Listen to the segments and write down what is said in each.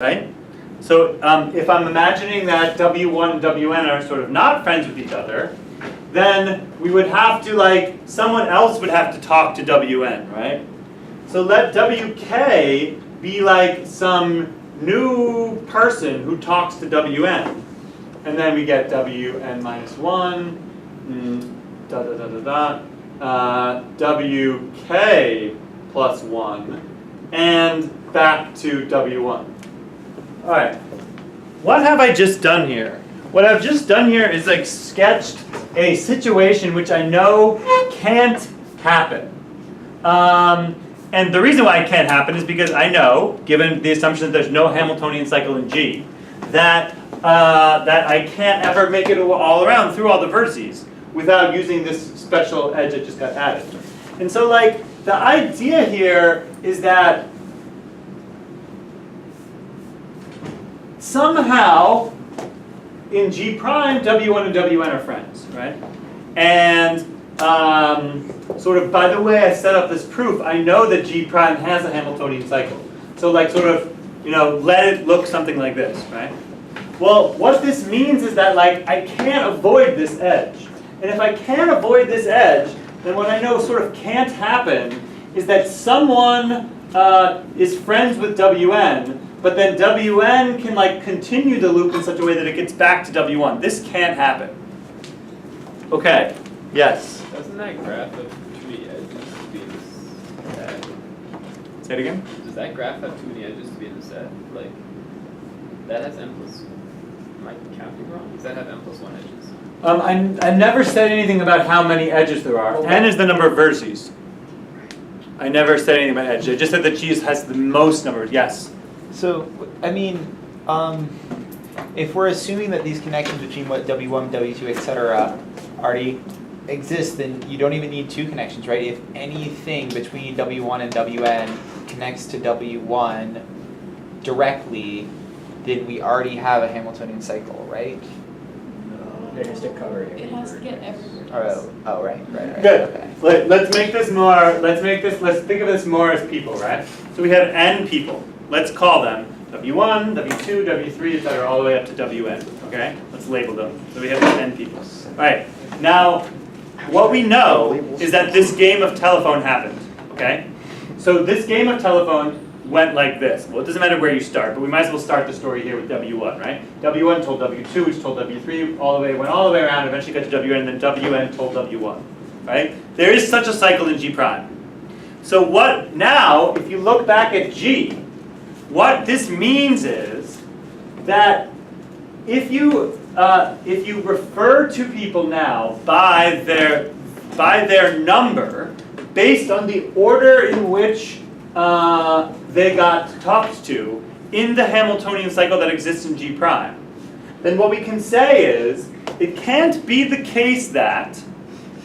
right? So if I'm imagining that W1 and Wn are sort of not friends with each other, then we would have to, like, someone else would have to talk to Wn, right? So let Wk be like some new person who talks to Wn. And then we get Wn minus 1, Wk plus 1, and back to W1. All right, what have I just done here? What I've just done here is like sketched a situation which I know can't happen. And the reason why it can't happen is because I know, given the assumption that there's no Hamiltonian cycle in G, that I can't ever make it all around through all the vertices without using this special edge that just got added. And so, like, the idea here is that somehow in G prime, W1 and Wn are friends, right? And sort of by the way I set up this proof, I know that G prime has a Hamiltonian cycle. So, like, sort of, you know, let it look something like this, right? Well, what this means is that, like, I can't avoid this edge. And if I can't avoid this edge, then what I know sort of can't happen is that someone is friends with Wn, but then Wn can, like, continue the loop in such a way that it gets back to W1. This can't happen. Okay, yes? Doesn't that graph of too many edges to be in the set? Say it again? Does that graph have too many edges to be in the set? Like, that has m plus, am I counting wrong? Does that have m plus 1 edges? I never said anything about how many edges there are. N is the number of vertices. I never said anything about edges. I just said that G has the most numbers. Yes? So, I mean, if we're assuming that these connections between W1, W2, etc. already exist, then you don't even need two connections, right? If anything between W1 and Wn connects to W1 directly, then we already have a Hamiltonian cycle, right? It has to cover it. It has to get everywhere. Oh, right. Good. Okay. Let's make this more, let's think of this more as people, right? So we have n people. Let's call them W1, W2, W3, etc., all the way up to Wn, okay? Let's label them. So we have n people. All right, now, what we know is that this game of telephone happened, okay? So this game of telephone went like this. Well, it doesn't matter where you start, but we might as well start the story here with W1, right? W1 told W2, which told W3, went all the way around, eventually got to Wn, and then Wn told W1, right? There is such a cycle in G prime. So what now, if you look back at G, what this means is that if you refer to people now by their number based on the order in which they got talked to in the Hamiltonian cycle that exists in G prime, then what we can say is it can't be the case that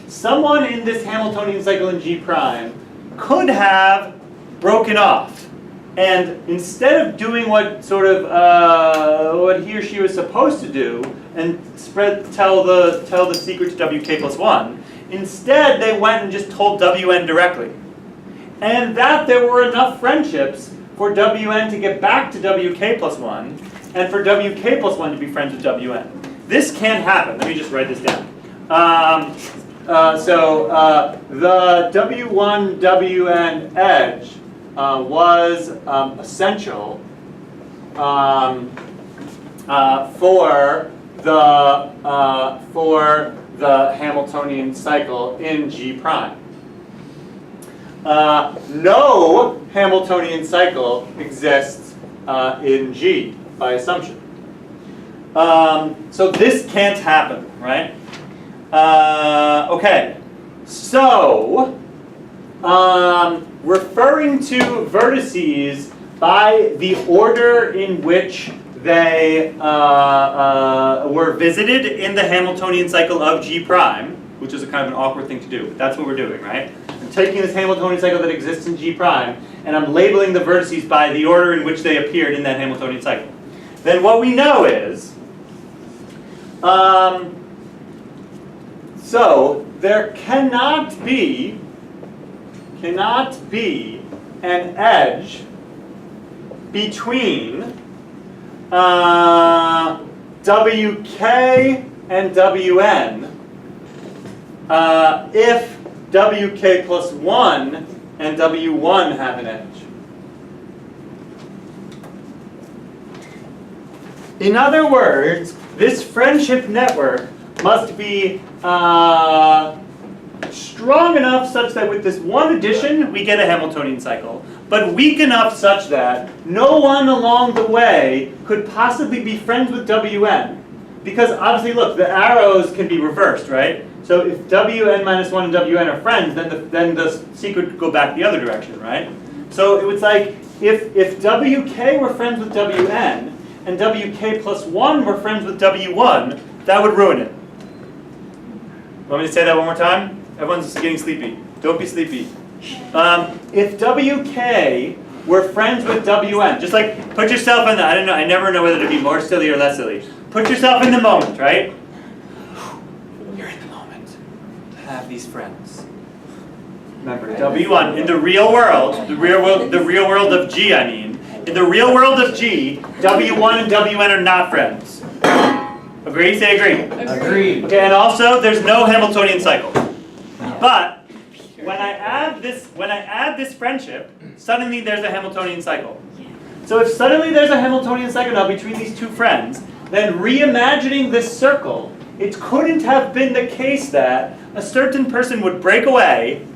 someone in this Hamiltonian cycle in G prime could have broken off. And instead of doing what sort of what he or she was supposed to do and tell the secret to Wk plus 1, instead they went and just told Wn directly. And that there were enough friendships for Wn to get back to Wk plus 1 and for Wk plus 1 to be friends with Wn. This can't happen. Let me just write this down. So the W1 Wn edge was essential for the Hamiltonian cycle in G prime. No Hamiltonian cycle exists in G by assumption. So this can't happen, right? Okay, so referring to vertices by the order in which they were visited in the Hamiltonian cycle of G prime, which is a kind of an awkward thing to do, but that's what we're doing, right? I'm taking this Hamiltonian cycle that exists in G prime, and I'm labeling the vertices by the order in which they appeared in that Hamiltonian cycle. Then what we know is, so there cannot be an edge between WK and WN if WK plus 1 and W1 have an edge. In other words, this friendship network must be strong enough such that with this one addition, we get a Hamiltonian cycle, but weak enough such that no one along the way could possibly be friends with Wn. Because obviously, look, the arrows can be reversed, right? So if Wn minus 1 and Wn are friends, then the secret could go back the other direction, right? So it was like, if Wk were friends with Wn, and Wk plus 1 were friends with W1, that would ruin it. Want me to say that one more time? Everyone's getting sleepy. Don't be sleepy. If Wk were friends with Wn, just like put yourself in the, I don't know, I never know whether to be more silly or less silly. Put yourself in the moment, right? You're in the moment. Have these friends. Remember, W1 in the real world, the real world of G, I mean. In the real world of G, W1 and Wn are not friends. Agree? Say agree. Agreed. Okay, and also there's no Hamiltonian cycle. But when I add this friendship, suddenly there's a Hamiltonian cycle. So if suddenly there's a Hamiltonian cycle now between these two friends, then reimagining this circle, it couldn't have been the case that a certain person would break away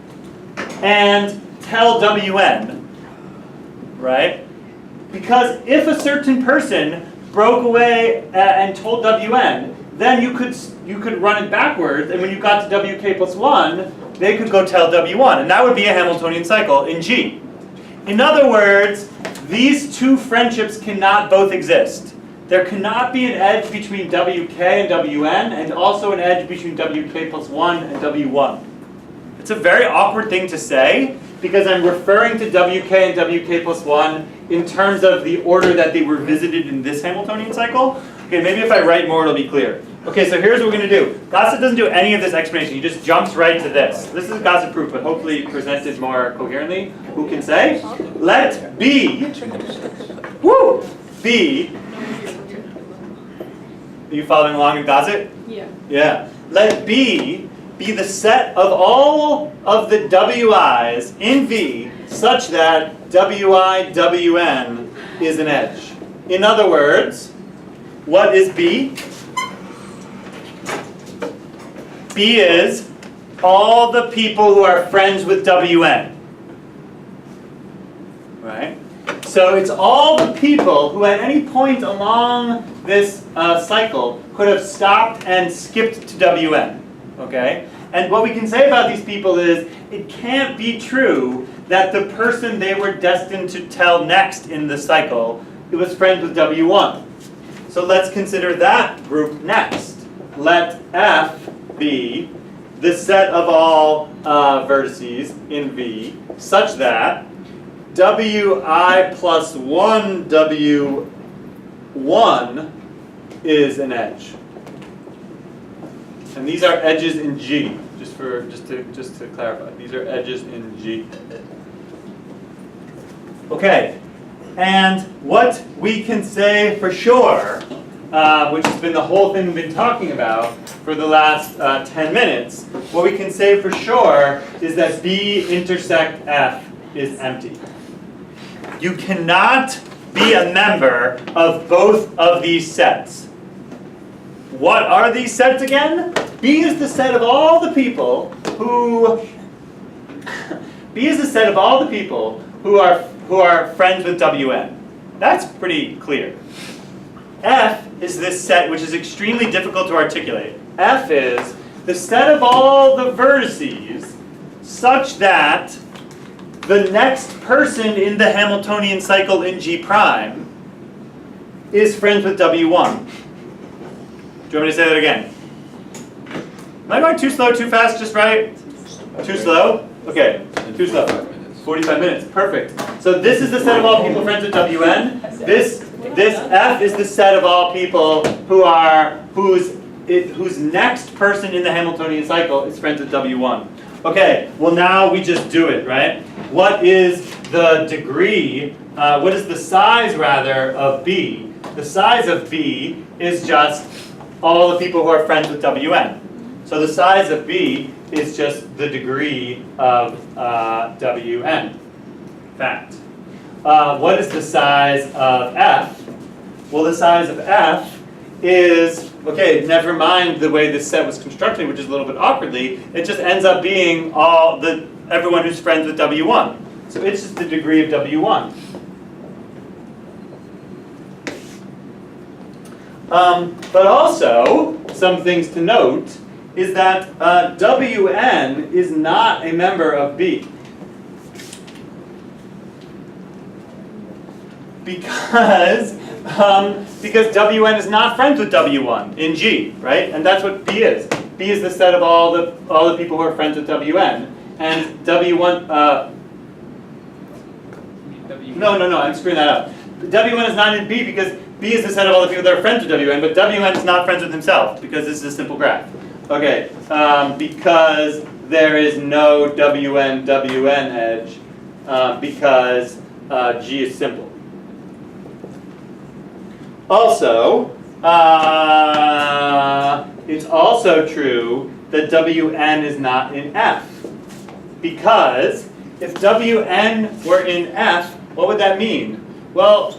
and tell Wn, right? Because if a certain person broke away and told Wn, then you could run it backwards, and when you got to Wk plus 1, they could go tell W1, and that would be a Hamiltonian cycle in G. In other words, these two friendships cannot both exist. There cannot be an edge between Wk and Wn, and also an edge between Wk plus 1 and W1. It's a very awkward thing to say, because I'm referring to Wk and Wk plus 1 in terms of the order that they were visited in this Hamiltonian cycle. Okay, maybe if I write more it'll be clear. Okay, so here's what we're going to do. Gossett doesn't do any of this explanation, he just jumps right to this. This is Gossett proof, but hopefully presented more coherently. Who can say? Let B, woo, B, are you following along in Gossett? Yeah. Yeah. Let B be the set of all of the Wi's in V such that Wi, Wn is an edge. In other words, what is B? B is all the people who are friends with Wn. Right? So it's all the people who at any point along this cycle could have stopped and skipped to Wn. Okay? And what we can say about these people is it can't be true that the person they were destined to tell next in the cycle was friends with W1. So let's consider that group next. Let F be the set of all vertices in V such that Wi plus 1 W1 is an edge. And these are edges in G, just to clarify. These are edges in G. Okay, and what we can say for sure, which has been the whole thing we've been talking about for the last 10 minutes, what we can say for sure is that B intersect F is empty. You cannot be a member of both of these sets. What are these sets again? B is the set of all the people who are friends with Wn. That's pretty clear. F is this set which is extremely difficult to articulate. F is the set of all the vertices such that the next person in the Hamiltonian cycle in G prime is friends with W1. Do you want me to say that again? Am I going too slow, too fast, just right? Too slow? Okay, too slow. 45 minutes, perfect. So this is the set of all people friends with Wn. This F is the set of all people whose next person in the Hamiltonian cycle is friends with W1. Okay, well now we just do it, right? What is the degree, what is the size rather of B the size of B is just all the people who are friends with Wn. So the size of B is just the degree of Wn. Fact. What is the size of F? Well, the size of F is, okay, never mind the way this set was constructed, which is a little bit awkwardly, it just ends up being everyone who's friends with W1. So it's just the degree of W1. But also, some things to note is that Wn is not a member of B. Because Wn is not friends with W1 in G, right? And that's what B is. B is the set of all the people who are friends with Wn. And W1, no, I'm screwing that up. W1 is not in B because B is the set of all the people that are friends with Wn, but Wn is not friends with himself because this is a simple graph. Okay, because there is no Wn edge because G is simple. Also, it's also true that Wn is not in F. Because if Wn were in F, what would that mean? Well,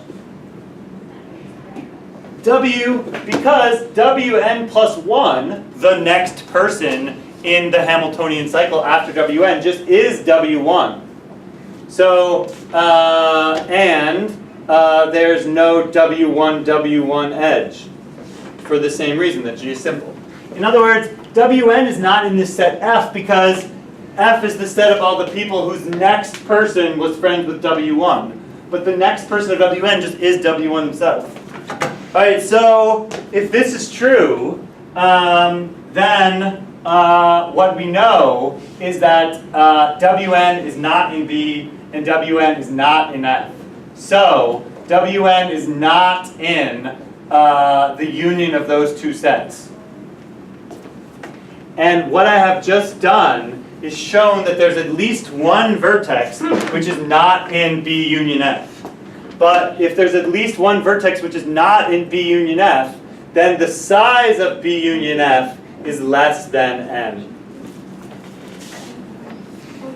because Wn plus 1, the next person in the Hamiltonian cycle after Wn, just is W1. So, there's no W1 edge for the same reason that G is simple. In other words, Wn is not in this set F because F is the set of all the people whose next person was friends with W1. But the next person of Wn just is W1 himself. Alright, so if this is true, then what we know is that Wn is not in B and Wn is not in F. So Wn is not in the union of those two sets. And what I have just done is shown that there's at least one vertex which is not in B union F. But if there's at least one vertex which is not in B union F, then the size of B union F is less than n.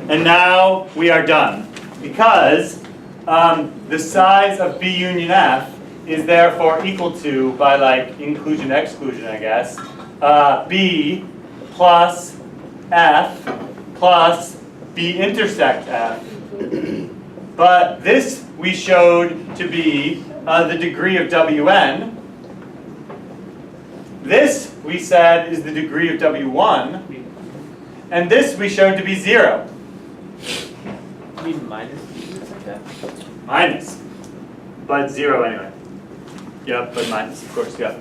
And now we are done. Because the size of B union F is therefore equal to, by like inclusion exclusion I guess, B plus F plus B intersect F. But this we showed to be the degree of Wn. This we said is the degree of W1. And this we showed to be 0. You mean minus B intersect F? Minus. But 0 anyway. Yep, but minus, of course, yeah.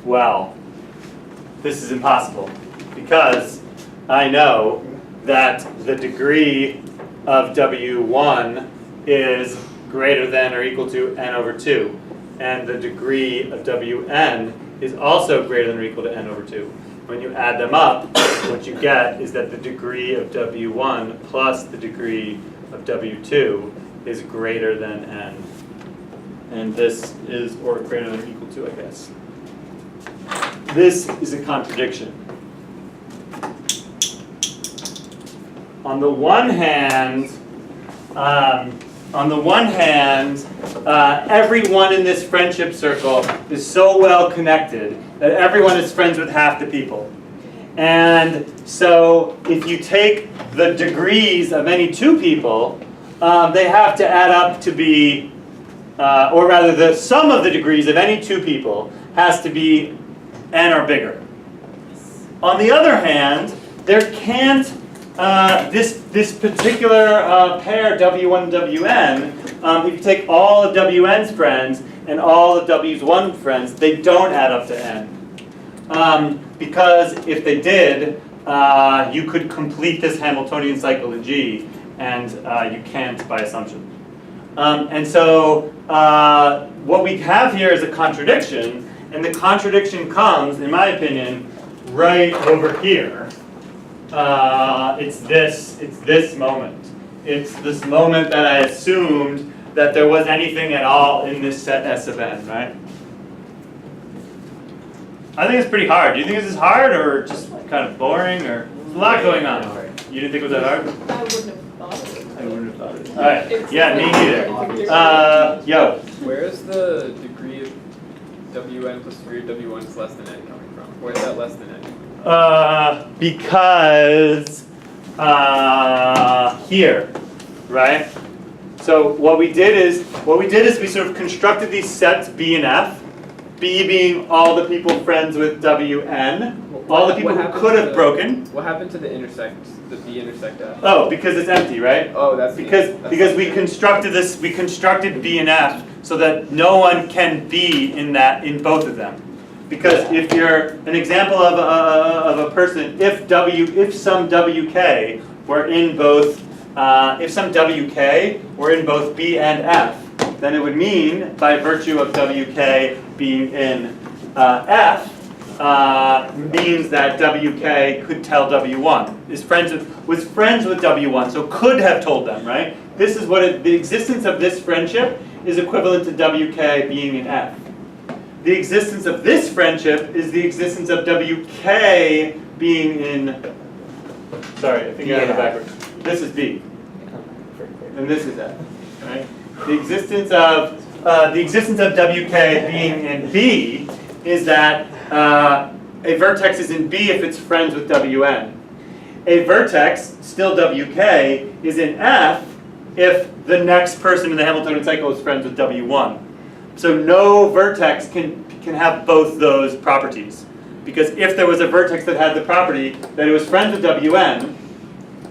Well, this is impossible because I know that the degree of W1 is greater than or equal to n over 2. And the degree of Wn is also greater than or equal to n over 2. When you add them up, what you get is that the degree of W1 plus the degree of W2 is greater than n. And this is, or greater than or equal to, I guess. This is a contradiction. On the one hand, everyone in this friendship circle is so well connected that everyone is friends with half the people. And so if you take the degrees of any two people, they have to add up to be, or rather the sum of the degrees of any two people has to be n or bigger. On the other hand, there can't, this particular pair W1 and Wn, if you take all of Wn's friends and all of W1's friends, they don't add up to n. Because if they did, you could complete this Hamiltonian cycle in G, and you can't by assumption. And so what we have here is a contradiction, and the contradiction comes, in my opinion, right over here. It's this moment. It's this moment that I assumed that there was anything at all in this set S of n, right? I think it's pretty hard. Do you think this is hard or just kind of boring or there's a lot going on? You didn't think it was that hard? I wouldn't have thought of it. I wouldn't have thought of it. Alright, yeah, me neither. Yo. Where is the degree of wn plus 3 or w1 is less than n coming from? Where is that less than n? Because here, right? So what we did is we sort of constructed these sets B and F. B being all the people friends with Wn, all the people who could have broken. What happened to the B intersect F? Oh, because it's empty, right? Oh, that's because we constructed this. We constructed B and F so that no one can be in both of them. Because if you're an example of a person, if some WK were in both, if some WK were in both B and F, then it would mean, by virtue of WK being in F, means that WK could tell W1, was friends with W1, so could have told them, right? This is what the existence of this friendship is equivalent to WK being in F. The existence of this friendship is the existence of WK being in, sorry, I think I have it backwards. This is B, and this is F, right? The existence of WK being in B is that a vertex is in B if it's friends with Wn. A vertex, still WK, is in F if the next person in the Hamiltonian cycle is friends with W1. So no vertex can have both those properties. Because if there was a vertex that had the property that it was friends with Wn,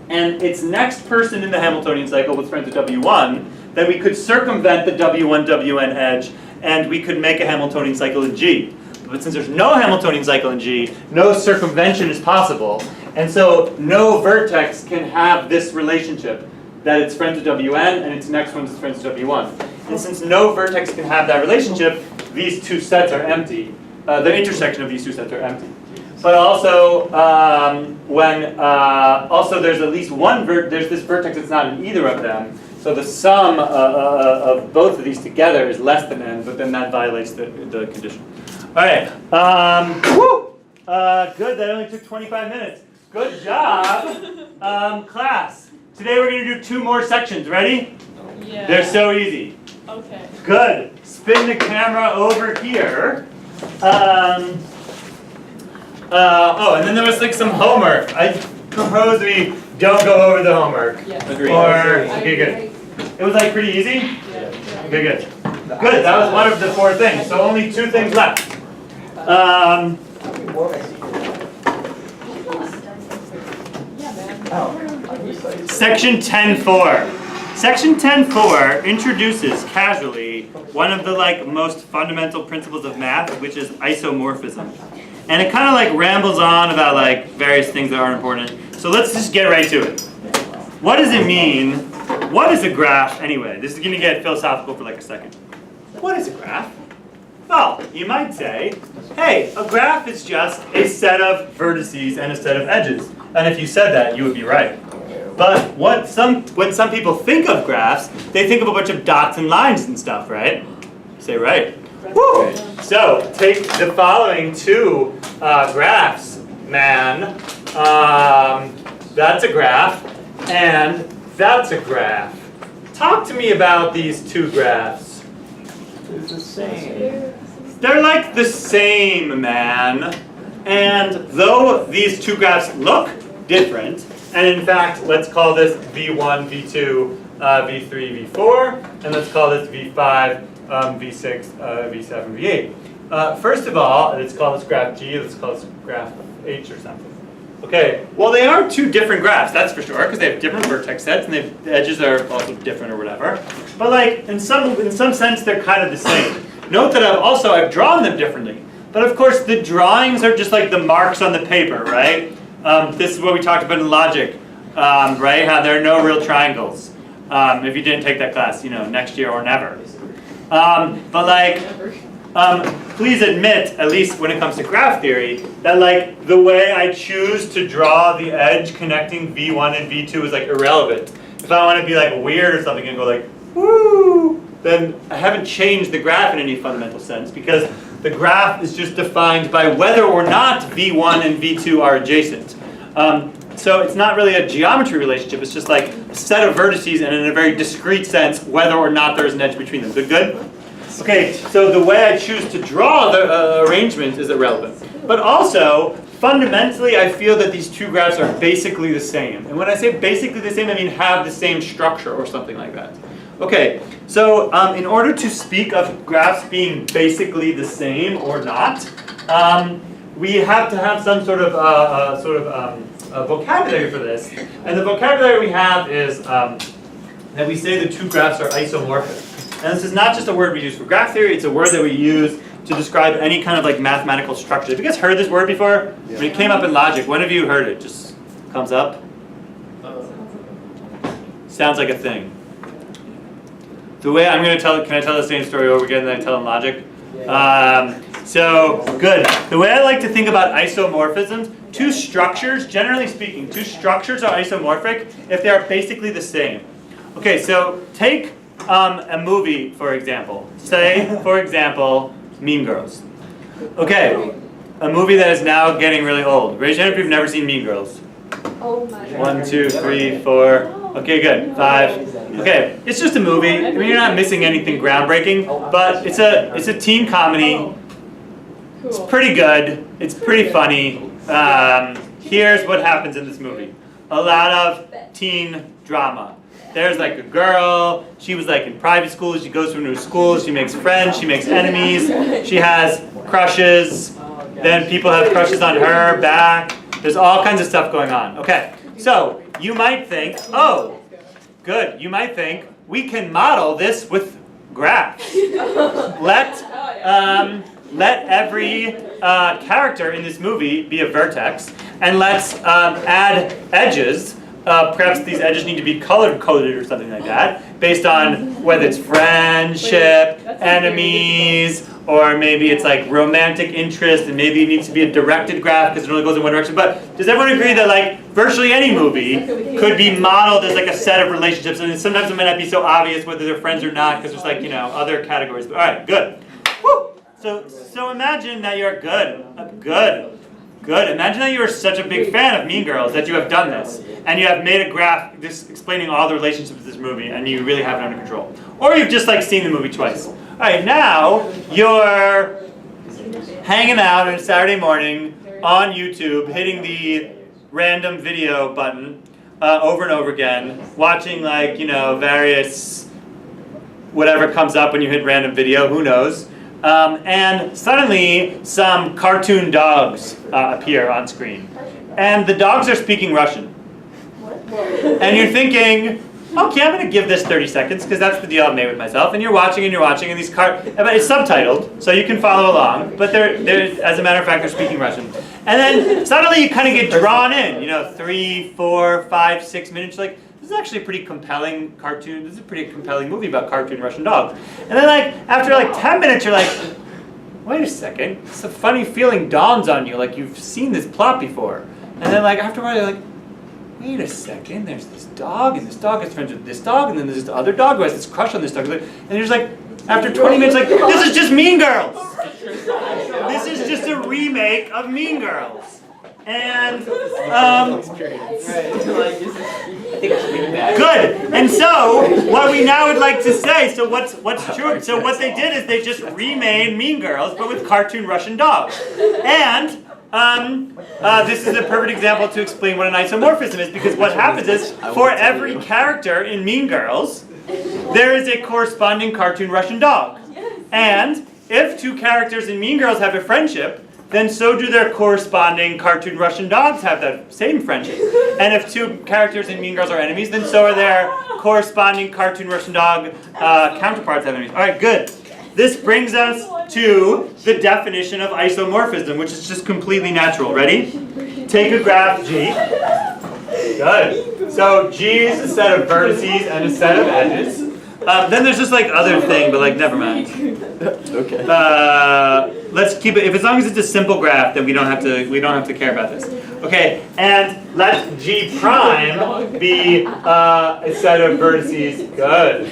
and its next person in the Hamiltonian cycle was friends with W1, then we could circumvent the W1-Wn edge, and we could make a Hamiltonian cycle in G. But since there's no Hamiltonian cycle in G, no circumvention is possible, and so no vertex can have this relationship that it's friends with Wn, and its next one is friends with W1. And since no vertex can have that relationship, these two sets are empty. The intersection of these two sets are empty. But also, also there's at least one there's this vertex that's not in either of them. So the sum of both of these together is less than n, but then that violates the condition. All right. Good. That only took 25 minutes. Good job, class. Today we're going to do 2 more sections. Ready? Yeah. They're so easy. Okay. Good. Spin the camera over here. Oh, and then there was like some homework. I propose we don't go over the homework. Yes. Agreed. Okay, good. It was like pretty easy? Yeah. Okay, good. Good, that was one of the 4 things, so only 2 things left. Section 10.4. Section 10.4 introduces casually one of the most fundamental principles of math, which is isomorphism. And it kind of rambles on about various things that aren't important. So let's just get right to it. What does it mean? What is a graph anyway? This is going to get philosophical for a second. What is a graph? Well, you might say, hey, a graph is just a set of vertices and a set of edges. And if you said that, you would be right. But when some people think of graphs, they think of a bunch of dots and lines and stuff, right? Say right. Woo! So take the following 2 graphs, man. That's a graph, and that's a graph. Talk to me about these 2 graphs. It's the same. They're like the same, man. And though these 2 graphs look different, and in fact, let's call this V1, V2, V3, V4, and let's call this V5, V6, V7, V8. First of all, let's call this graph G, let's call this graph H or something. Okay, well they are 2 different graphs, that's for sure, because they have different vertex sets and the edges are also different or whatever. But in some sense, they're kind of the same. Note that I've drawn them differently. But of course, the drawings are just like the marks on the paper, right? This is what we talked about in logic, right? How there are no real triangles. If you didn't take that class, next year or never. Please admit, at least when it comes to graph theory, that the way I choose to draw the edge connecting V1 and V2 is irrelevant. if I want to be like weird or something and go like, woo, then I haven't changed the graph in any fundamental sense because the graph is just defined by whether or not V1 and V2 are adjacent. So it's not really a geometry relationship, it's just like a set of vertices and in a very discrete sense, whether or not there's an edge between them. Good? Okay, so the way I choose to draw the arrangement is irrelevant. But also, fundamentally, I feel that these two graphs are basically the same. And when I say basically the same, I mean have the same structure or something like that. Okay, so in order to speak of graphs being basically the same or not, we have to have some sort of vocabulary for this. And the vocabulary we have is that we say the two graphs are isomorphic. And this is not just a word we use for graph theory, it's a word that we use to describe any kind of like mathematical structure. Have you guys heard this word before? Yeah. When it came up in logic, when have you heard it? Just comes up? Sounds like a thing. The way I'm going to tell, can I tell the same story over again that I tell in logic? So, good. The way I like to think about isomorphisms, two structures, generally speaking, two structures are isomorphic if they are basically the same. Okay, so take a movie, for example. Say, for example, Mean Girls. Okay, a movie that is now getting really old. Raise your hand if you've never seen Mean Girls. Oh my God. 1, 2, 3, 4. Okay, good. 5. Okay, it's just a movie. I mean, you're not missing anything groundbreaking, but it's a teen comedy. It's pretty good. It's pretty funny. Here's what happens in this movie. A lot of teen drama. There's like a girl, she was like in private school, she goes to a new school, she makes friends, she makes enemies, she has crushes, then people have crushes on her back. There's all kinds of stuff going on. Okay, so you might think, oh, good, you might think, we can model this with graphs. Let every character in this movie be a vertex, and let's add edges. Perhaps these edges need to be color-coded or something like that, based on whether it's friendship, enemies, or maybe it's like romantic interest, and maybe it needs to be a directed graph because it only goes in one direction. But does everyone agree that like virtually any movie could be modeled as like a set of relationships, and sometimes it might not be so obvious whether they're friends or not because there's like, you know, other categories. But, all right, good. Woo! So imagine that you're good. Imagine that you are such a big fan of Mean Girls that you have done this, and you have made a graph just explaining all the relationships of this movie, and you really have it under control. Or you've just like seen the movie twice. All right, now you're hanging out on a Saturday morning on YouTube, hitting the random video button over and over again, watching like, you know, various whatever comes up when you hit random video, who knows. And suddenly some cartoon dogs appear on screen. And the dogs are speaking Russian. And you're thinking, okay, I'm going to give this 30 seconds because that's the deal I've made with myself. And you're watching, and these it's subtitled, so you can follow along. But they're, as a matter of fact, they're speaking Russian. And then suddenly you kind of get drawn in, 3, 4, 5, 6 minutes. You're like, this is actually a pretty compelling cartoon. This is a pretty compelling movie about cartoon Russian dogs. And then like after like 10 minutes, you're like, wait a second. It's a funny feeling dawns on you, like you've seen this plot before. And then like after a while, you're like, wait a second. There's this dog, and this dog is friends with this dog, and then there's this other dog who has this crush on this dog. And you're just like, after 20 minutes, like, this is just Mean Girls. This is just a remake of Mean Girls. And good. And so what we now would like to say, so what's true? So what they did is they just remade Mean Girls, but with cartoon Russian dogs. And this is a perfect example to explain what an isomorphism is, because what happens is for every character in Mean Girls, there is a corresponding cartoon Russian dog. And if two characters in Mean Girls have a friendship, then so do their corresponding cartoon Russian dogs have that same friendship. And if two characters in Mean Girls are enemies, then so are their corresponding cartoon Russian dog counterparts have enemies. All right, good. This brings us to the definition of isomorphism, which is just completely natural. Ready? Take a graph G. Good. So G is a set of vertices and a set of edges. Then there's just like other thing, but like never mind. Okay. let's keep it. If as long as it's a simple graph, then we don't have to care about this. Okay, and let G prime be a set of vertices. Good.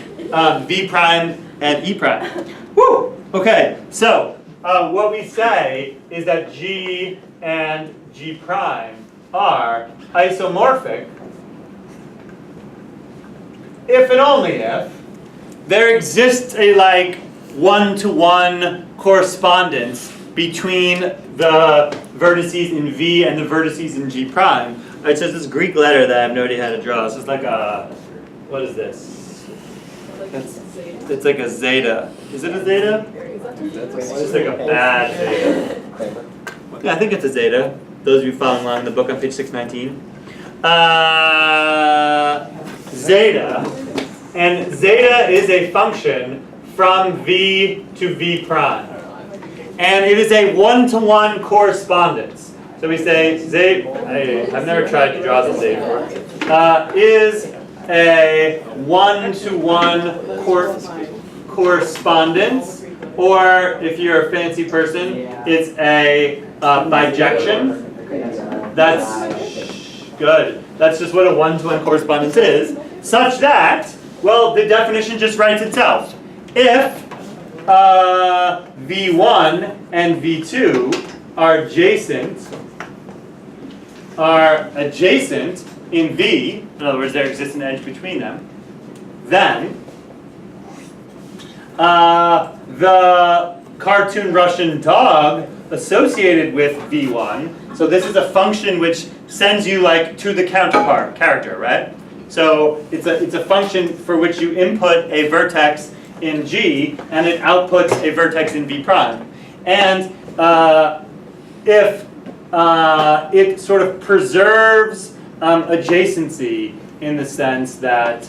V prime and E prime. Woo. Okay. So what we say is that G and G prime are isomorphic if and only if there exists a like one-to-one correspondence between the vertices in V and the vertices in G prime. It's just this Greek letter that I have no idea how to draw. It's just like a, what is this? It's like a zeta. Is it a zeta? It's just like a bad zeta. Yeah, I think it's a zeta. Those of you following along in the book on page 619. Zeta. And zeta is a function from V to V prime. And it is a one-to-one correspondence. So we say zeta, I've never tried to draw the zeta before, is a one-to-one correspondence, or if you're a fancy person, it's a bijection. That's good. That's just what a one-to-one correspondence is, such that, well, the definition just writes itself. If V1 and V2 are adjacent in V, in other words, there exists an edge between them, then the cartoon Russian dog associated with V1, so this is a function which sends you like to the counterpart character, right? So it's a function for which you input a vertex in G and it outputs a vertex in V prime. And if it sort of preserves adjacency in the sense that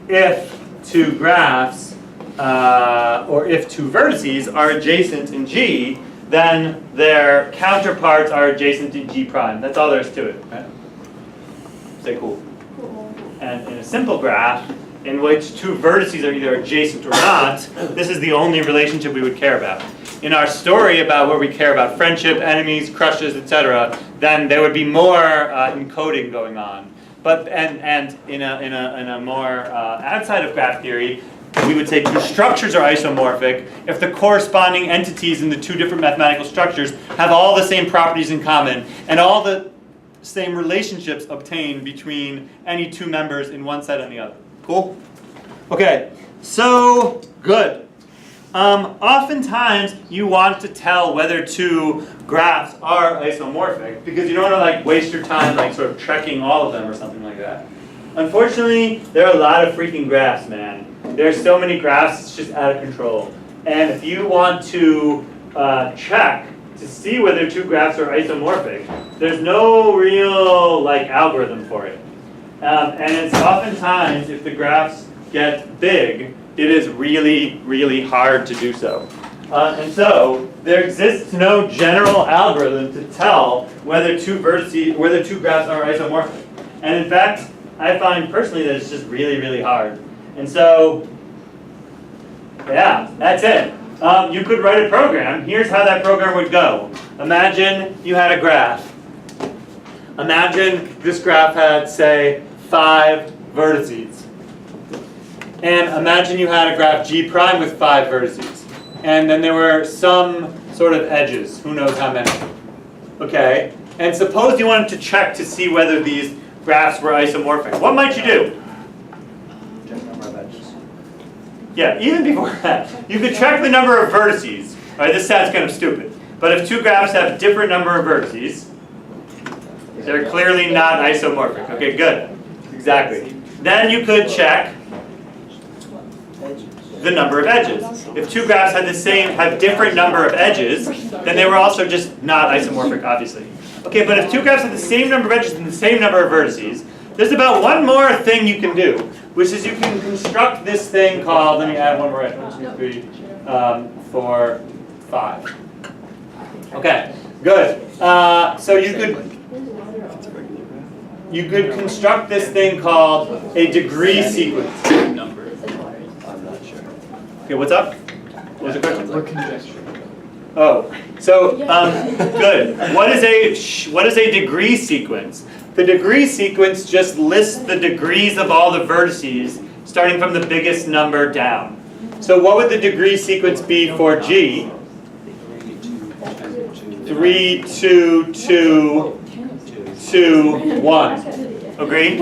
if two graphs or if two vertices are adjacent in G, then their counterparts are adjacent in G prime. That's all there is to it. Right? Say cool. And in a simple graph, in which two vertices are either adjacent or not, this is the only relationship we would care about. In our story about where we care about friendship, enemies, crushes, etc., then there would be more encoding going on. But and in a more outside of graph theory, we would say two structures are isomorphic if the corresponding entities in the two different mathematical structures have all the same properties in common and all the same relationships obtained between any two members in one set and the other. Cool? Okay, so good. Oftentimes you want to tell whether two graphs are isomorphic because you don't want to like waste your time like sort of trekking all of them or something like that. Unfortunately, there are a lot of freaking graphs, man. There are so many graphs, it's just out of control. And if you want to check to see whether two graphs are isomorphic, there's no real like algorithm for it. And it's oftentimes, if the graphs get big, it is really, really hard to do so. And so there exists no general algorithm to tell whether two graphs are isomorphic. And in fact, I find personally that it's just really, really hard. And so, yeah, that's it. You could write a program. Here's how that program would go. Imagine you had a graph. Imagine this graph had, say, 5 vertices. And imagine you had a graph G prime with 5 vertices. And then there were some sort of edges. Who knows how many? Okay. And suppose you wanted to check to see whether these graphs were isomorphic. What might you do? Check number of edges. Yeah, even before that, you could check the number of vertices. All right, this sounds kind of stupid. But if two graphs have different number of vertices, they're clearly not isomorphic. Okay, good. Exactly. Then you could check the number of edges. If two graphs have different number of edges, then they were also just not isomorphic, obviously. Okay, but if two graphs have the same number of edges and the same number of vertices, there's about one more thing you can do, which is you can construct this thing called, let me add one more edge, 1, 2, 3, 4, 5. Okay, good. So you could construct this thing called a degree sequence. Number. I'm not sure. Okay, what's up? What was the question? We're conjecturing. Oh, so good. What is a degree sequence? The degree sequence just lists the degrees of all the vertices, starting from the biggest number down. So what would the degree sequence be for G? 3, 2, 2, 2, 1. Agree?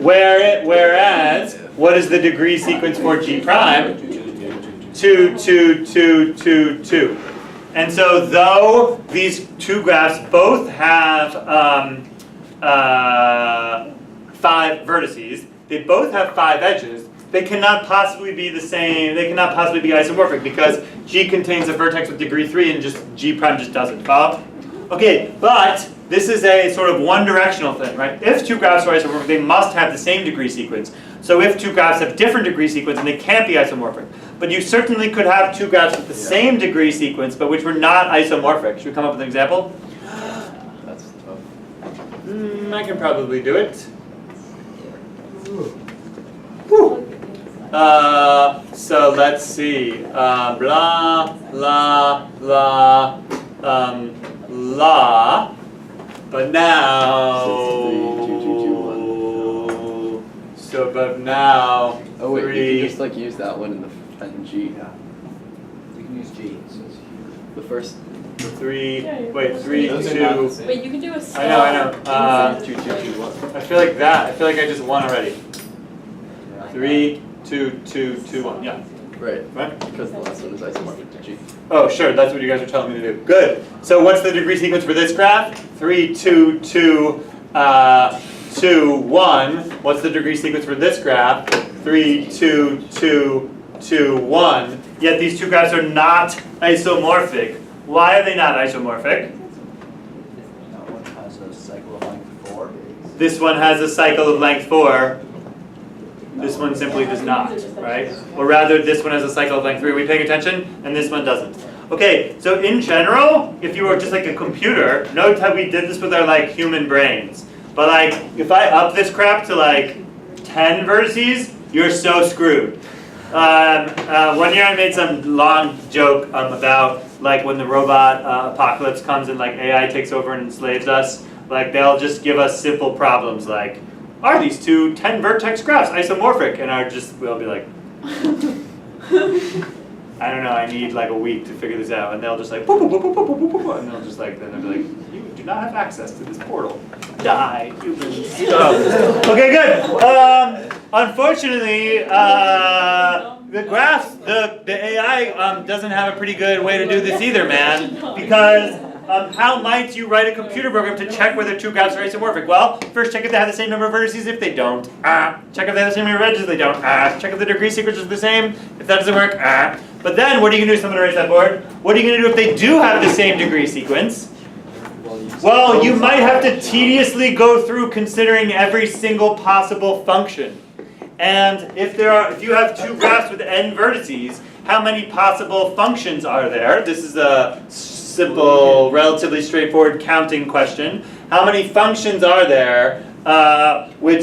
Whereas, what is the degree sequence for G prime? 2, 2, 2, 2, 2. And so though these two graphs both have 5 vertices, they both have 5 edges, they cannot possibly be the same, they cannot possibly be isomorphic because G contains a vertex with degree 3 and just G prime just doesn't. Follow? Okay, but this is a sort of one-directional thing, right? If two graphs are isomorphic, they must have the same degree sequence. So if two graphs have different degree sequence, then they can't be isomorphic. But you certainly could have two graphs with the same degree sequence, but which were not isomorphic. Should we come up with an example? That's tough. I can probably do it. Whew. So let's see. Blah, blah, blah, la. But now. But now. Oh wait, 3. you can just like use that one in the and G. Yeah. You can use G. The first. 3. Yeah, you're Wait, 3, Those 2. are not the same. Wait, you can do a star. I know. 2, 2, 2, 1. I feel like that. I feel like I just won already. 3, 2, 2, 2, 1. Yeah. Right. Right? Because the last one is isomorphic to G. Oh, sure. That's what you guys are telling me to do. Good. So what's the degree sequence for this graph? 3, 2, 2, 2, 1. What's the degree sequence for this graph? 3, 2, 2, 2, 1. Yet these two graphs are not isomorphic. Why are they not isomorphic? That one has a cycle of length 4. This one has a cycle of length 4. This one simply does not, right? Or rather, this one has a cycle of length 3. Are we paying attention? And this one doesn't. Okay, so in general, if you were just like a computer, note how we did this with our like human brains. But like, if I up this crap to like 10 vertices, you're so screwed. One year I made some long joke about like when the robot apocalypse comes and like AI takes over and enslaves us, like they'll just give us simple problems like, are these two 10 vertex graphs isomorphic? And we'll be like, I don't know, I need like a week to figure this out. And they'll just like, boop, boop, boop, boop, boop, boop, boop, and they'll just like, then they'll be like, you do not have access to this portal. Die, humans. Okay, good. Unfortunately, the graphs, the AI doesn't have a pretty good way to do this either, man. Because how might you write a computer program to check whether two graphs are isomorphic? Well, first check if they have the same number of vertices. If they don't, check if they have the same number of edges. They don't. Check if the degree sequence is the same. If that doesn't work, But then, what are you going to do? Someone erase that board. What are you going to do if they do have the same degree sequence? Well, you might have to tediously go through considering every single possible function. And if you have two graphs with n vertices, how many possible functions are there? This is a simple, relatively straightforward counting question. How many functions are there which